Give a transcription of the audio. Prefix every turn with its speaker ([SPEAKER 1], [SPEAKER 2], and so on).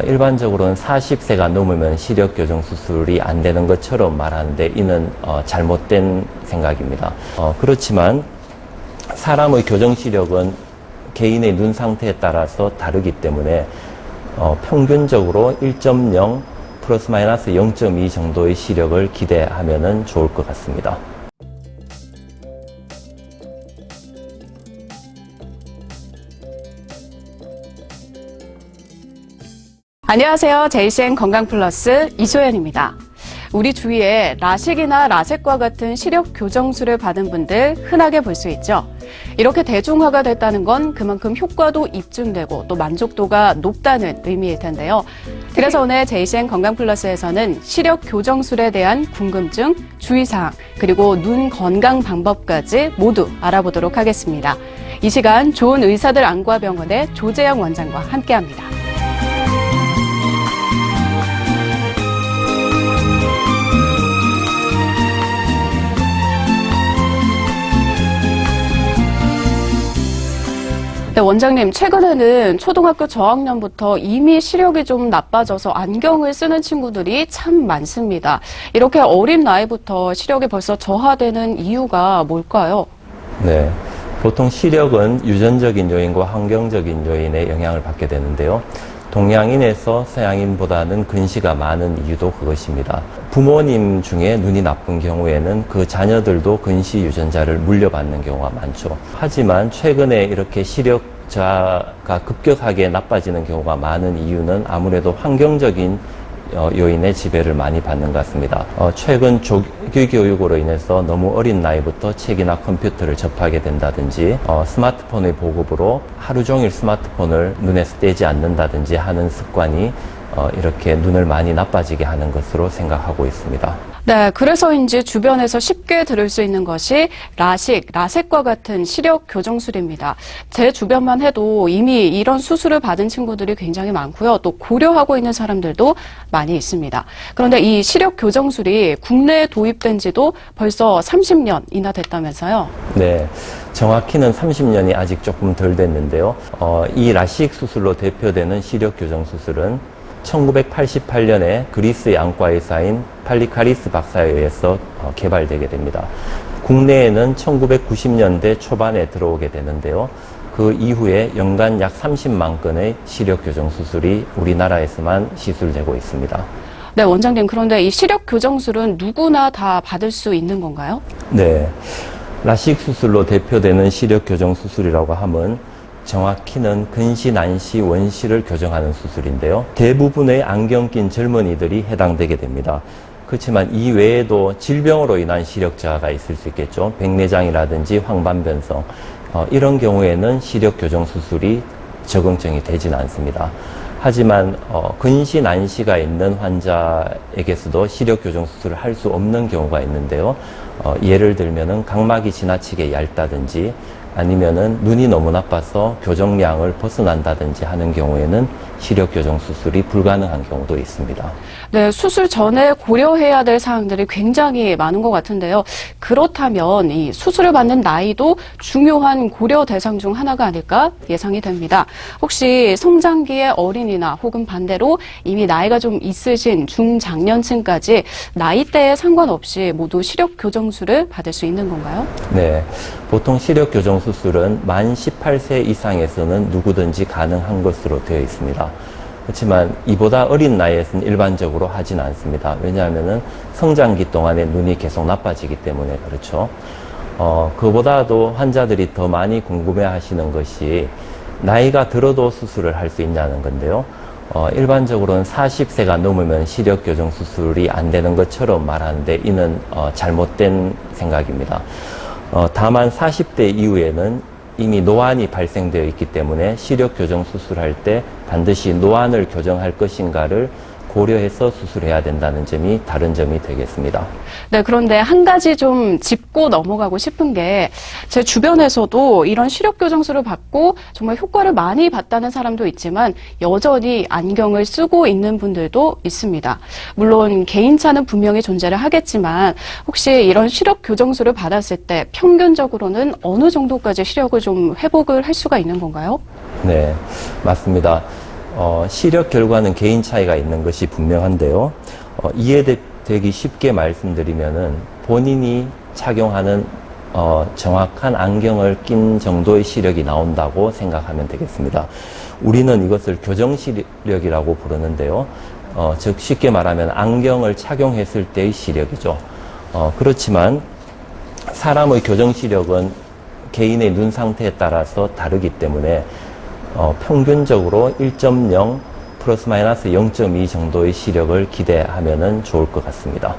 [SPEAKER 1] 일반적으로는 40세가 넘으면 시력 교정 수술이 안 되는 것처럼 말하는데 이는 잘못된 생각입니다. 그렇지만 사람의 교정 시력은 개인의 눈 상태에 따라서 다르기 때문에 평균적으로 1.0 플러스 마이너스 0.2 정도의 시력을 기대하면 좋을 것 같습니다.
[SPEAKER 2] 안녕하세요. JCN 건강플러스 이소연입니다. 우리 주위에 라식이나 라섹과 같은 시력 교정술을 받은 분들 흔하게 볼 수 있죠. 이렇게 대중화가 됐다는 건 그만큼 효과도 입증되고 또 만족도가 높다는 의미일 텐데요. 그래서 오늘 JCN 건강플러스에서는 시력 교정술에 대한 궁금증, 주의사항, 그리고 눈 건강 방법까지 모두 알아보도록 하겠습니다. 이 시간 좋은 의사들 안과병원의 조재영 원장과 함께합니다. 네, 원장님, 최근에는 초등학교 저학년부터 이미 시력이 좀 나빠져서 안경을 쓰는 친구들이 참 많습니다. 이렇게 어린 나이부터 시력이 벌써 저하되는 이유가 뭘까요?
[SPEAKER 1] 네, 보통 시력은 유전적인 요인과 환경적인 요인의 영향을 받게 되는데요. 동양인에서 서양인보다는 근시가 많은 이유도 그것입니다. 부모님 중에 눈이 나쁜 경우에는 그 자녀들도 근시 유전자를 물려받는 경우가 많죠. 하지만 최근에 이렇게 시력자가 급격하게 나빠지는 경우가 많은 이유는 아무래도 환경적인 요인의 지배를 많이 받는 것 같습니다. 최근 조기 교육으로 인해서 너무 어린 나이부터 책이나 컴퓨터를 접하게 된다든지 스마트폰의 보급으로 하루 종일 스마트폰을 눈에서 떼지 않는다든지 하는 습관이 이렇게 눈을 많이 나빠지게 하는 것으로 생각하고 있습니다.
[SPEAKER 2] 네, 그래서인지 주변에서 쉽게 들을 수 있는 것이 라식, 라섹과 같은 시력 교정술입니다. 제 주변만 해도 이미 이런 수술을 받은 친구들이 굉장히 많고요. 또 고려하고 있는 사람들도 많이 있습니다. 그런데 이 시력 교정술이 국내에 도입된 지도 벌써 30년이나 됐다면서요?
[SPEAKER 1] 네, 정확히는 30년이 아직 조금 덜 됐는데요. 이 라식 수술로 대표되는 시력 교정 수술은 1988년에 그리스의 안과의사인 팔리카리스 박사에 의해서 개발되게 됩니다. 국내에는 1990년대 초반에 들어오게 되는데요. 그 이후에 연간 약 30만 건의 시력 교정 수술이 우리나라에서만 시술되고 있습니다.
[SPEAKER 2] 네, 원장님, 그런데 이 시력 교정술은 누구나 다 받을 수 있는 건가요?
[SPEAKER 1] 네, 라식 수술로 대표되는 시력 교정 수술이라고 하면 정확히는 근시, 난시, 원시를 교정하는 수술인데요. 대부분의 안경 낀 젊은이들이 해당되게 됩니다. 그렇지만 이 외에도 질병으로 인한 시력저하가 있을 수 있겠죠. 백내장이라든지 황반변성, 이런 경우에는 시력 교정 수술이 적응증이 되지는 않습니다. 하지만 근시, 난시가 있는 환자에게서도 시력 교정 수술을 할 수 없는 경우가 있는데요. 예를 들면은 각막이 지나치게 얇다든지 아니면은 눈이 너무 나빠서 교정량을 벗어난다든지 하는 경우에는 시력 교정 수술이 불가능한 경우도 있습니다.
[SPEAKER 2] 네, 수술 전에 고려해야 될 사항들이 굉장히 많은 것 같은데요. 그렇다면 이 수술을 받는 나이도 중요한 고려 대상 중 하나가 아닐까 예상이 됩니다. 혹시 성장기의 어린이나 혹은 반대로 이미 나이가 좀 있으신 중장년층까지 나이대에 상관없이 모두 시력 교정술을 받을 수 있는 건가요?
[SPEAKER 1] 네, 보통 시력 교정 수술은 만 18세 이상에서는 누구든지 가능한 것으로 되어 있습니다. 그렇지만 이보다 어린 나이에서는 일반적으로 하지는 않습니다. 왜냐하면은 성장기 동안에 눈이 계속 나빠지기 때문에 그렇죠. 그보다도 환자들이 더 많이 궁금해 하시는 것이 나이가 들어도 수술을 할 수 있냐는 건데요. 일반적으로는 40세가 넘으면 시력 교정 수술이 안 되는 것처럼 말하는데 이는 잘못된 생각입니다. 다만 40대 이후에는 이미 노안이 발생되어 있기 때문에 시력 교정 수술할 때 반드시 노안을 교정할 것인가를 고려해서 수술해야 된다는 점이 다른 점이 되겠습니다.
[SPEAKER 2] 네, 그런데 한 가지 좀 짚고 넘어가고 싶은 게 제 주변에서도 이런 시력 교정술을 받고 정말 효과를 많이 봤다는 사람도 있지만 여전히 안경을 쓰고 있는 분들도 있습니다. 물론 개인차는 분명히 존재를 하겠지만 혹시 이런 시력 교정술을 받았을 때 평균적으로는 어느 정도까지 시력을 좀 회복을 할 수가 있는 건가요?
[SPEAKER 1] 네, 맞습니다. 시력 결과는 개인 차이가 있는 것이 분명한데요. 이해되기 쉽게 말씀드리면은 본인이 착용하는 정확한 안경을 낀 정도의 시력이 나온다고 생각하면 되겠습니다. 우리는 이것을 교정시력이라고 부르는데요. 즉 쉽게 말하면 안경을 착용했을 때의 시력이죠. 그렇지만 사람의 교정시력은 개인의 눈 상태에 따라서 다르기 때문에 평균적으로 1.0 플러스 마이너스 0.2 정도의 시력을 기대하면 좋을 것 같습니다.